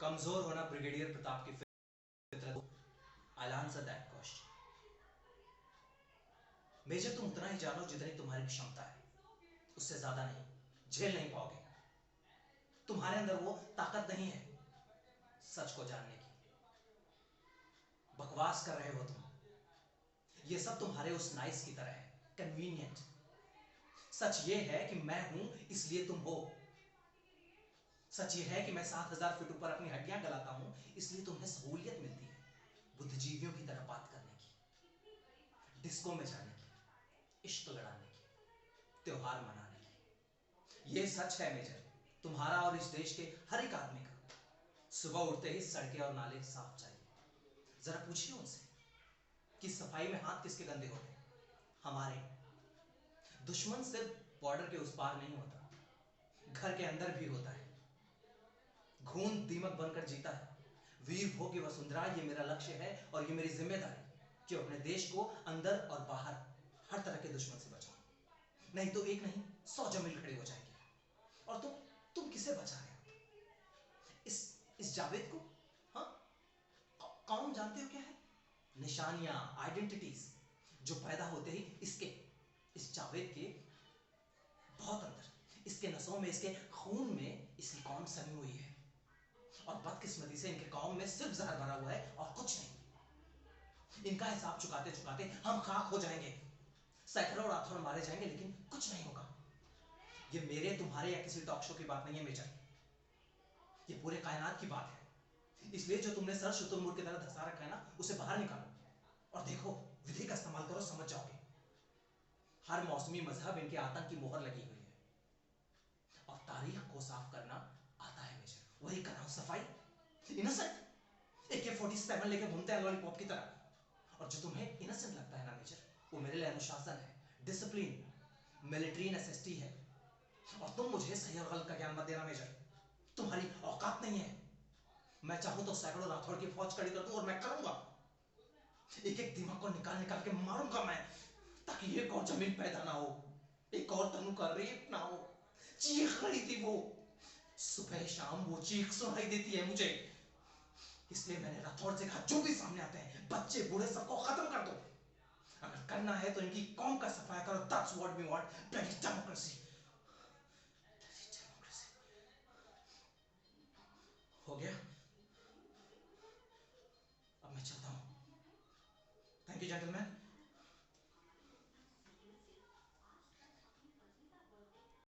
कमजोर होना ब्रिगेडियर प्रताप की फितरत। I'll answer that question. Major, तुम उतना ही जानो जितनी तुम्हारी क्षमता है, उससे ज्यादा नहीं। झेल नहीं पाओगे। तुम्हारे अंदर वो ताकत नहीं है सच को जानने की। बकवास कर रहे हो तुम। ये सब तुम्हारे उस नाइस की तरह है, कन्वीनियंट। सच ये है कि मैं हूं इसलिए तुम हो। सच ये है कि मैं 7,000 फीट ऊपर अपनी हड्डियां गलाता हूं इसलिए तुम्हें सहूलियत मिलती है बुद्धिजीवियों की तरह बात करने की, डिस्को में जाने की, इश्क लड़ाने की, त्योहार मनाने की। ये सच है मेजर, तुम्हारा और इस देश के हर एक आदमी का। सुबह उठते ही सड़कें और नाले साफ चाहिए। जरा पूछिए उनसे कि सफाई में हाथ किसके गंदे होते हैं? हमारे। दुश्मन सिर्फ बॉर्डर के उस पार नहीं होता, घर के अंदर भी होता है। खून दीमक बनकर जीता है। वीर भोगी वसुंधरा, ये मेरा लक्ष्य है और ये मेरी जिम्मेदारी कि अपने देश को अंदर और बाहर हर तरह के दुश्मन से बचाऊं। नहीं तो एक नहीं 100 जमील खड़े हो जाएंगे। और तुम किसे बचा रहे हो? इस जावेद को? हाँ, कौन जानते हो क्या है? निशानियां, आइडेंटिटीज जो पैदा होते ही इस जावेद के बहुत अंदर, इसके नसों में, इसके खून में इसकी कौम समी हुई है। और बदकिस्मती से इनके कौम में सिर्फ जहर भरा हुआ है और कुछ नहीं। इनका हिसाब चुकाते चुकाते हम खाक हो जाएंगे। सैकड़ों राथोर मारे जाएंगे लेकिन कुछ नहीं होगा। ये मेरे, तुम्हारे या किसी टॉक शो की बात नहीं है मेजर, ये पूरे कायनात की बात है। इसलिए जो तुमने सर शुतुरमुर्ग की तरह धंसा रखा है ना, उसे बाहर निकालो और देखो, विधि का इस्तेमाल करो, समझ जाओगे। हर मौसमी मजहब इनके आतंक की मोहर लगी हुई है और तारीख को साफ करना आता है मेजर। वही कर रहा हूं, सफाई। इनोसेंट AK-47 लेके घूमते हैं लॉलीपॉप की तरह। और जो तुम्हें इनोसेंट लगता है ना मेजर, वो मेरे लिए अनुशासन है, डिसिप्लिन, मिलिट्री नेसेसिटी है। और तुम मुझे सही और गलत का ज्ञान मत देना मेजर, तुम्हारी औकात नहीं है। मैं चाहूं तो सैकड़ों राठौड़ की फौज खड़ी कर दूं और मैं करूंगा। एक एक दिमाग को निकाल निकाल के मारूंगा मैं, ताकि एक और जमीन पैदा ना हो, एक और तनु का रेप ना हो। चीख रही थी वो, सुबह शाम वो चीख सुनाई देती है मुझे। इसलिए मैंने राठौड़ से कहा, जो भी सामने आते हैं, बच्चे बूढ़े, सबको खत्म कर दो। अगर करना है तो इनकी कौम का सफाया करो। That's what we want, bloody democracy.